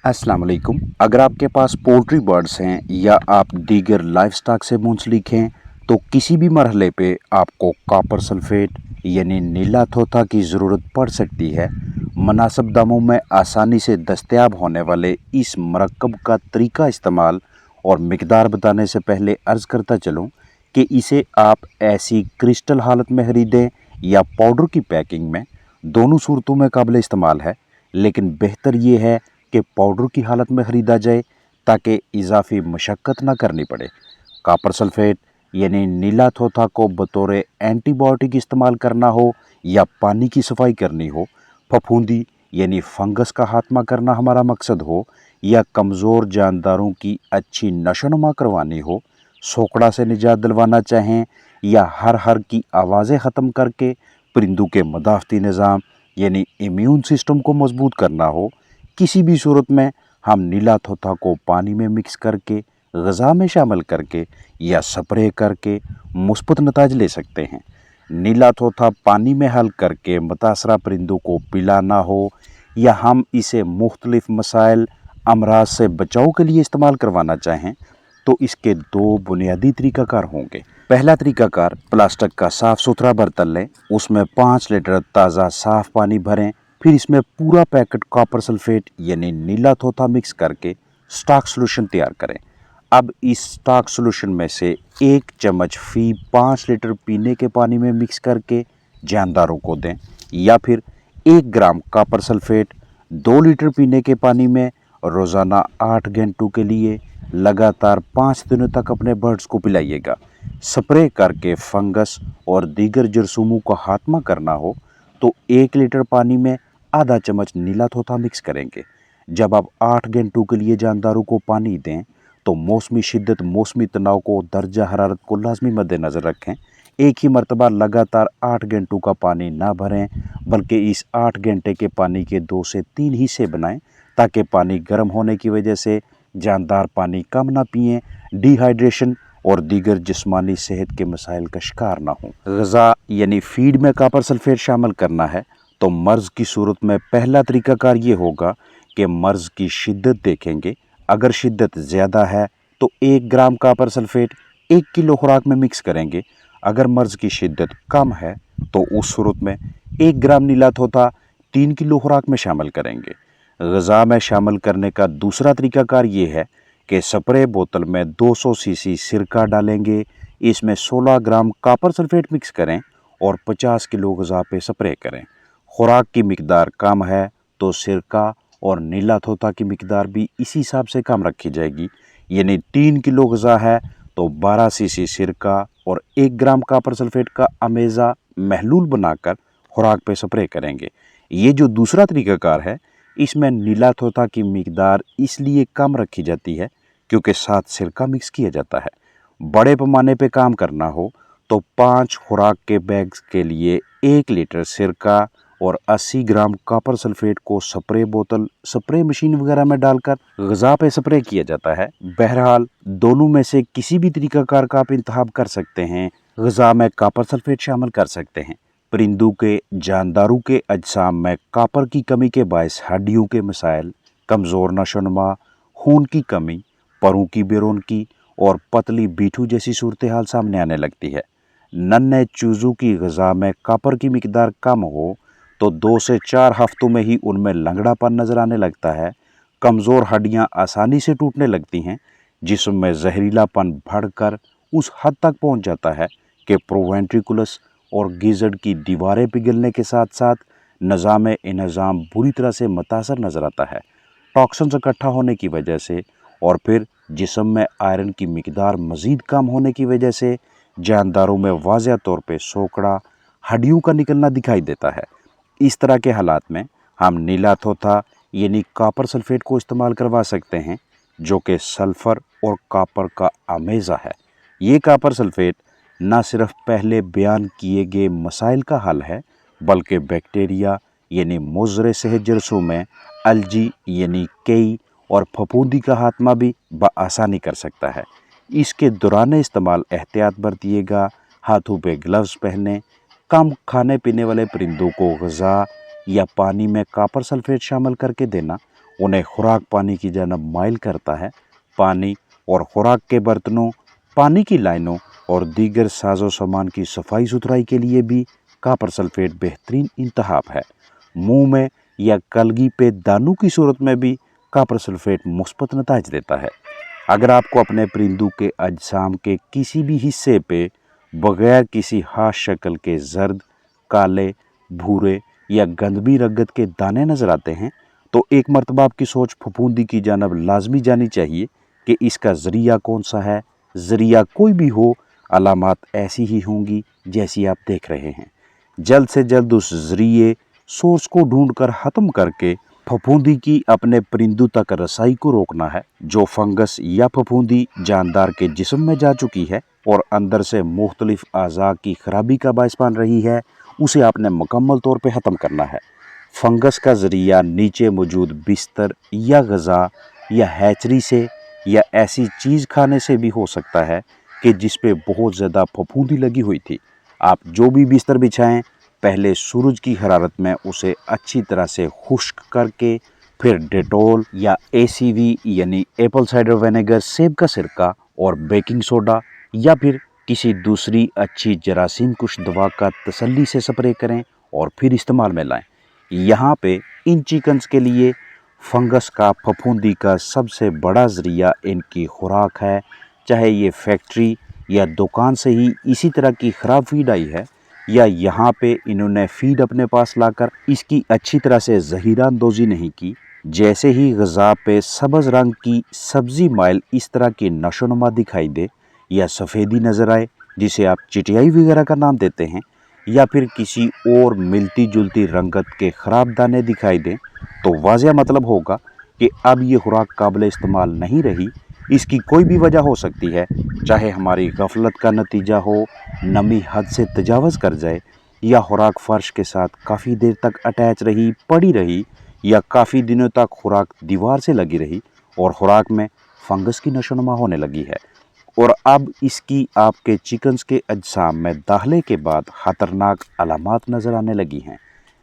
अस्सलाम वालेकुम। अगर आपके पास पोल्ट्री बर्ड्स हैं या आप दीगर लाइफ स्टॉक से मुंसलिक हैं तो किसी भी मरहले पे आपको कॉपर सल्फेट यानी नीला थोथा की ज़रूरत पड़ सकती है। मुनासिब दामों में आसानी से दस्तयाब होने वाले इस मरकब का तरीका इस्तेमाल और मिकदार बताने से पहले अर्ज़ करता चलूँ कि इसे आप ऐसी क्रिस्टल हालत में ख़रीदें या पाउडर की पैकिंग में, दोनों सूरतों में काबिल इस्तेमाल है, लेकिन बेहतर ये है कि पाउडर की हालत में ख़रीदा जाए ताकि इजाफी मशक्क़त ना करनी पड़े। कॉपर सल्फेट यानी नीला थोथा को बतौर एंटीबायोटिक इस्तेमाल करना हो या पानी की सफाई करनी हो, फफूंदी यानी फंगस का खात्मा करना हमारा मकसद हो, या कमज़ोर जानदारों की अच्छी नशोनुमा करवानी हो, सोकड़ा से निजात दिलवाना चाहें या हर की आवाज़ें ख़त्म करके परिंदों के मदाफ़ती निज़ाम यानी इम्यून सिस्टम को मजबूत करना हो, किसी भी सूरत में हम नीला थोथा को पानी में मिक्स करके, ग़िज़ा में शामिल करके या स्प्रे करके मुस्बत नताइज ले सकते हैं। नीला थोथा पानी में हल करके मुतासरा परिंदों को पिलाना हो या हम इसे मुख्तलिफ मसाइल अमराज से बचाव के लिए इस्तेमाल करवाना चाहें तो इसके दो बुनियादी तरीक़ाकार होंगे। पहला तरीक़ाकार, प्लास्टिक का साफ़ सुथरा बर्तन लें, उसमें 5 लीटर ताज़ा साफ़ पानी भरें, फिर इसमें पूरा पैकेट कॉपर सल्फेट यानी नीला थोथा मिक्स करके स्टॉक सॉल्यूशन तैयार करें। अब इस स्टॉक सॉल्यूशन में से 1 चम्मच फ़ी 5 लीटर पीने के पानी में मिक्स करके जानदारों को दें, या फिर 1 ग्राम कॉपर सल्फेट 2 लीटर पीने के पानी में रोज़ाना 8 घंटों के लिए लगातार 5 दिनों तक अपने बर्ड्स को पिलाइएगा। स्प्रे करके फंगस और दीगर जरासीमों का खात्मा करना हो तो 1 लीटर पानी में आधा चम्मच नीला थोथा मिक्स करेंगे। जब आप 8 घंटों के लिए जानदारों को पानी दें तो मौसमी शिद्दत, मौसमी तनाव को, दर्जा हरारत को लाजमी मद्देनज़र रखें। एक ही मरतबा लगातार 8 घंटों का पानी ना भरें, बल्कि इस 8 घंटे के पानी के 2 से 3 हिस्से बनाएं ताकि पानी गर्म होने की वजह से जानदार पानी कम ना पिएं, डिहाइड्रेशन और दीगर जिस्मानी सेहत के मसाइल का शिकार ना हों। ग़िज़ा यानी फीड में कॉपर सल्फेट शामिल करना है तो मर्ज़ की सूरत में पहला तरीक़ाकार ये होगा कि मर्ज़ की शिद्दत देखेंगे। अगर शिद्दत ज़्यादा है तो 1 ग्राम कॉपर सल्फेट 1 किलो खुराक में मिक्स करेंगे। अगर मर्ज़ की शिद्दत कम है तो उस सूरत में 1 ग्राम नीला थोथा 3 किलो खुराक में शामिल करेंगे। ग़िज़ा में शामिल करने का दूसरा तरीक़ाकार ये है कि स्प्रे बोतल में 200 सीसी सिरका डालेंगे, इसमें 16 ग्राम कॉपर सल्फेट मिक्स करें और 50 किलो ग़िज़ा पे स्प्रे करें। खुराक की मिकदार कम है तो सिरका और नीला थोथा की मिकदार भी इसी हिसाब से कम रखी जाएगी, यानी 3 किलो ग़िज़ा है तो 12 सीसी सिरका और 1 ग्राम कॉपर सल्फेट का अमेज़ा महलूल बनाकर खुराक पे स्प्रे करेंगे। ये जो दूसरा तरीक़ाकार है, इसमें नीला थोथा की मिकदार इसलिए कम रखी जाती है क्योंकि साथ सिरका मिक्स किया जाता है। बड़े पैमाने पे काम करना हो तो 5 खुराक के बैग्स के लिए 1 लीटर सिरका और 80 ग्राम कॉपर सल्फेट को स्प्रे बोतल, स्प्रे मशीन वगैरह में डालकर ग़िज़ा पे स्प्रे किया जाता है। बहरहाल दोनों में से किसी भी तरीक़ाकार का आप इंतखाब कर सकते हैं। ग़िज़ा में कॉपर सल्फेट शामिल कर सकते हैं। परिंदों के, जानदारों के अजसाम में कॉपर की कमी के बायस हड्डियों के मसाइल, कमज़ोर नशोनुमा, खून की कमी, परों की बेरौनकी और पतली बीठू जैसी सूरत हाल सामने आने लगती है। नन्हे चूज़ों की ग़िज़ा में कॉपर की मिकदार कम हो तो 2 से 4 हफ्तों में ही उनमें लंगड़ापन नज़र आने लगता है। कमज़ोर हड्डियां आसानी से टूटने लगती हैं, जिस्म में जहरीलापन बढ़कर उस हद तक पहुंच जाता है कि प्रोवेंट्रिकुलस और गिज़र्ड की दीवारें पिघलने के साथ साथ निज़ाम बुरी तरह से मुतासर नज़र आता है। टॉक्सिन्स इकट्ठा होने की वजह से और फिर जिस्म में आयरन की मिकदार मज़ीद कम होने की वजह से जानदारों में वाज़ह तौर पे सोकड़ा, हड्डियों का निकलना दिखाई देता है। इस तरह के हालात में हम नीला थोथा यानी कॉपर सल्फेट को इस्तेमाल करवा सकते हैं, जो कि सल्फ़र और कॉपर का अमेज़ा है। ये कॉपर सल्फेट न सिर्फ पहले बयान किए गए मसाइल का हल है, बल्कि बैक्टीरिया यानी मुज़र सेहत जरासीम में अलजी यानी कई और फफूंदी का खात्मा भी बआसानी कर सकता है। इसके दौरान इस्तेमाल एहतियात बरतिएगा, हाथों पे ग्लव्स पहनें, कम खाने पीने वाले परिंदों को ग़िज़ा या पानी में कॉपर सल्फेट शामिल करके देना, उन्हें खुराक पानी की जानब माइल करता है। पानी और खुराक के बर्तनों, पानी की लाइनों और दीगर साजो सामान की सफाई सुथराई के लिए भी कॉपर सल्फेट बेहतरीन इंतखाब है। मुंह में या कलगी पे दानों की सूरत में भी कॉपर सल्फेट मुस्बत नताइज देता है। अगर आपको अपने परिंदों के अजसाम के किसी भी हिस्से पे बगैर किसी खास शक्ल के जर्द, काले, भूरे या गंदमी रंगत के दाने नजर आते हैं तो एक मरतबा आपकी सोच फफूंदी की जानब लाजमी जानी चाहिए कि इसका ज़रिया कौन सा है। ज़रिया कोई भी हो, अलामात ऐसी ही होंगी जैसी आप देख रहे हैं। जल्द से जल्द उस ज़रिए सोर्स को ढूंढकर ख़त्म करके फफूंदी की अपने परिंदों तक रसाई को रोकना है। जो फंगस या फफूंदी जानदार के जिस्म में जा चुकी है और अंदर से मुख्तलिफ अज़ा की खराबी का बायस बन रही है, उसे आपने मुकम्मल तौर पे ख़त्म करना है। फंगस का ज़रिया नीचे मौजूद बिस्तर या ग़ज़ा या हैचरी से या ऐसी चीज़ खाने से भी हो सकता है कि जिस पे बहुत ज़्यादा फफूंदी लगी हुई थी। आप जो भी बिस्तर बिछाएं, पहले सूरज की हरारत में उसे अच्छी तरह से खुश्क करके फिर डेटोल या ACV यानी एप्पल साइडर विनेगर, सेब का सिरका और बेकिंग सोडा या फिर किसी दूसरी अच्छी जरासीम कुश दवा का तसल्ली से स्प्रे करें और फिर इस्तेमाल में लाएं। यहाँ पे इन चिकन्स के लिए फंगस का फफूंदी का सबसे बड़ा ज़रिया इनकी खुराक है। चाहे ये फैक्ट्री या दुकान से ही इसी तरह की ख़राब फीड आई है या यहाँ पे इन्होंने फीड अपने पास लाकर इसकी अच्छी तरह से ज़हीरा अंदोज़ी नहीं की। जैसे ही ग़ज़ा पे सब्ज़ रंग की सब्ज़ी माइल इस तरह की नशोनुमा दिखाई दे या सफ़ेदी नज़र आए, जिसे आप चिटियाई वगैरह का नाम देते हैं, या फिर किसी और मिलती जुलती रंगत के ख़राब दाने दिखाई दें, तो वाज़ेह मतलब होगा कि अब ये खुराक काबिल इस्तेमाल नहीं रही। इसकी कोई भी वजह हो सकती है, चाहे हमारी गफलत का नतीजा हो, नमी हद से तजावज़ कर जाए, या खुराक फ़र्श के साथ काफ़ी देर तक अटैच रही, पड़ी रही, या काफ़ी दिनों तक खुराक दीवार से लगी रही और खुराक में फंगस की नशोनुमा होने लगी है। और अब इसकी आपके चिकन्स के अजसाम में दाखिले के बाद ख़तरनाक अलामात नज़र आने लगी हैं।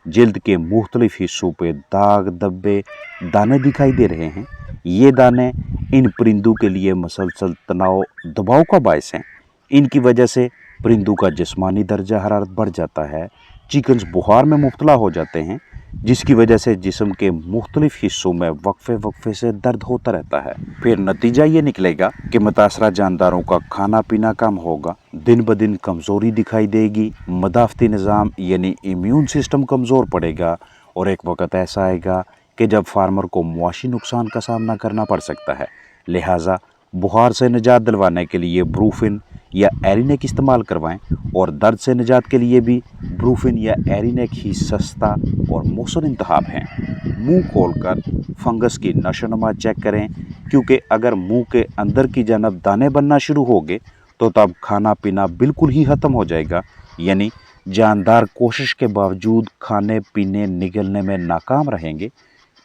जिल्द के मुख्तलिफ हिस्सों पे दाग, धब्बे, दाने दिखाई दे रहे हैं। ये दाने इन परिंदों के लिए मुसलसल तनाव दबाव का बायस हैं। इनकी वजह से परिंदों का जिस्मानी दर्जा हरारत बढ़ जाता है। चिकन्स बुखार में मुब्तला हो जाते हैं, जिसकी वजह से जिस्म के मुख्तलिफ हिस्सों में वक्फे वक्फे से दर्द होता रहता है। फिर नतीजा ये निकलेगा कि मुतासरा जानदारों का खाना पीना कम होगा, दिन ब दिन कमज़ोरी दिखाई देगी, मदाफ़ती निज़ाम यानी इम्यून सिस्टम कमज़ोर पड़ेगा और एक वक्त ऐसा आएगा कि जब फार्मर को मुआशी नुकसान का सामना करना पड़ सकता है। लिहाजा बुखार से निजात दिलवाने के लिए ब्रूफिन या एरिनेक इस्तेमाल करवाएं और दर्द से निजात के लिए भी ब्रूफिन या एरिनेक ही सस्ता और मौसर इंतखाब है। मुंह खोलकर फंगस की नशोनुमा चेक करें, क्योंकि अगर मुंह के अंदर की जानब दाने बनना शुरू हो गए तो तब खाना पीना बिल्कुल ही ख़त्म हो जाएगा, यानी जानदार कोशिश के बावजूद खाने पीने निगलने में नाकाम रहेंगे।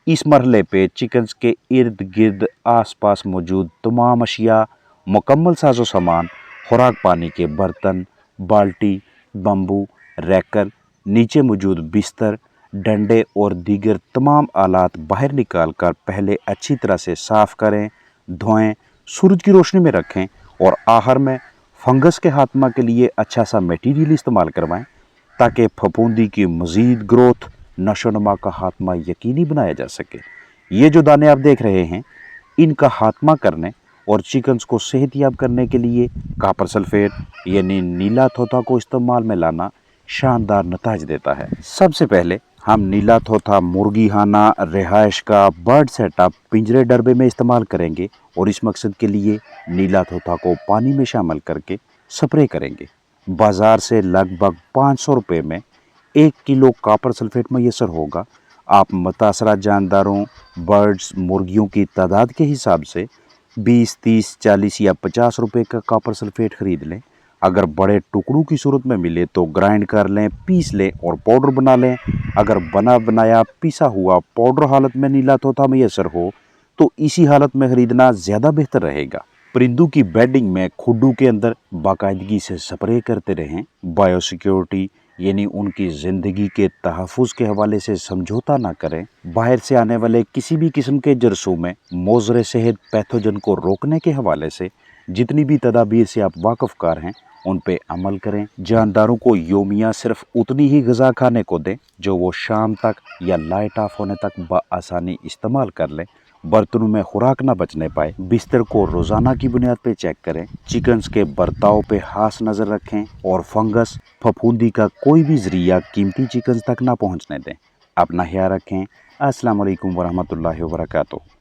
इस मरहले पे चिकन्स के इर्द गिर्द आसपास मौजूद तमाम अशिया, मुकम्मल साजो सामान, खुराक पानी के बर्तन, बाल्टी, बम्बू, रैकर, नीचे मौजूद बिस्तर, डंडे और दीगर तमाम आलात बाहर निकाल कर पहले अच्छी तरह से साफ़ करें, धोएं, सूरज की रोशनी में रखें और आखिर में फंगस के खात्मा के लिए अच्छा सा मटीरियल इस्तेमाल करवाएं, ताकि फफूंदी की मज़ीद ग्रोथ, नशोनुमा का खात्मा यकीनी बनाया जा सके। ये जो दाने आप देख रहे हैं, इनका खात्मा करने और चिकन्स को सेहतयाब करने के लिए कॉपर सल्फेट यानी नीला थोथा को इस्तेमाल में लाना शानदार नताज देता है। सबसे पहले हम नीला थोथा मुर्गी खाना, रिहाइश का, बर्ड सेटअप, पिंजरे डरबे में इस्तेमाल करेंगे और इस मकसद के लिए नीला थोथा को पानी में शामिल करके स्प्रे करेंगे। बाज़ार से लगभग 500 रुपये में 1 किलो कॉपर सल्फेट मैसर होगा। आप मुतासरा जानदारों, बर्ड्स, मुर्गियों की तादाद के हिसाब से 20, 30, 40 या 50 रुपये का कॉपर सल्फेट ख़रीद लें। अगर बड़े टुकड़ों की सूरत में मिले तो ग्राइंड कर लें, पीस लें और पाउडर बना लें। अगर बना बनाया पिसा हुआ पाउडर हालत में नीला तोता मैसर हो तो इसी हालत में ख़रीदना ज़्यादा बेहतर रहेगा। परिंदों की बेडिंग में खुड्डू के अंदर बाकायदगी से स्प्रे करते रहें। बायोसिक्योरिटी यानी उनकी ज़िंदगी के तहफ़्फ़ुज़ के हवाले से समझौता ना करें। बाहर से आने वाले किसी भी किस्म के जरासीम मुज़र सेहत पैथोजन को रोकने के हवाले से जितनी भी तदाबीर से आप वाक़फ़कार हैं उन पे अमल करें। जानदारों को योमिया सिर्फ उतनी ही ग़िज़ा खाने को दें जो वो शाम तक या लाइट ऑफ होने तक बआसानी इस्तेमाल कर लें। बर्तनों में खुराक ना बचने पाए। बिस्तर को रोज़ाना की बुनियाद पे चेक करें। चिकन्स के बर्ताव पे खास नज़र रखें और फंगस फफूंदी का कोई भी ज़रिया कीमती चिकन्स तक ना पहुँचने दें। अपना ख्याल रखें। अस्सलाम वालेकुम वरहमतुल्लाहि वबरकातुहू।